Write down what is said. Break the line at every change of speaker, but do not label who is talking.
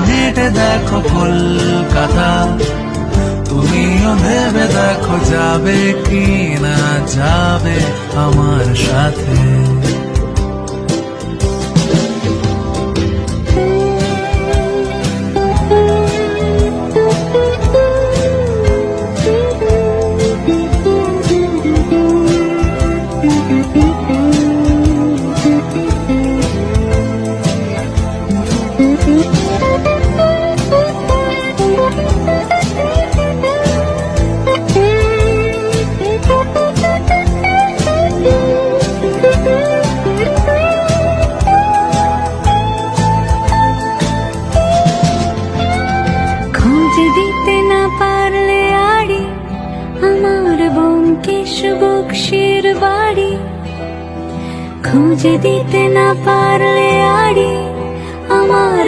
হেঁটে দেখো কলকাতা, তুমিও ভেবে দেখো যাবে কি না যাবে আমার সাথে।
খোঁজ দিতে না পারলে আড়ি আমার ব্যোমকেশ বক্সির বাড়ি, খোঁজ দিতে না পারলে আড়ি আমার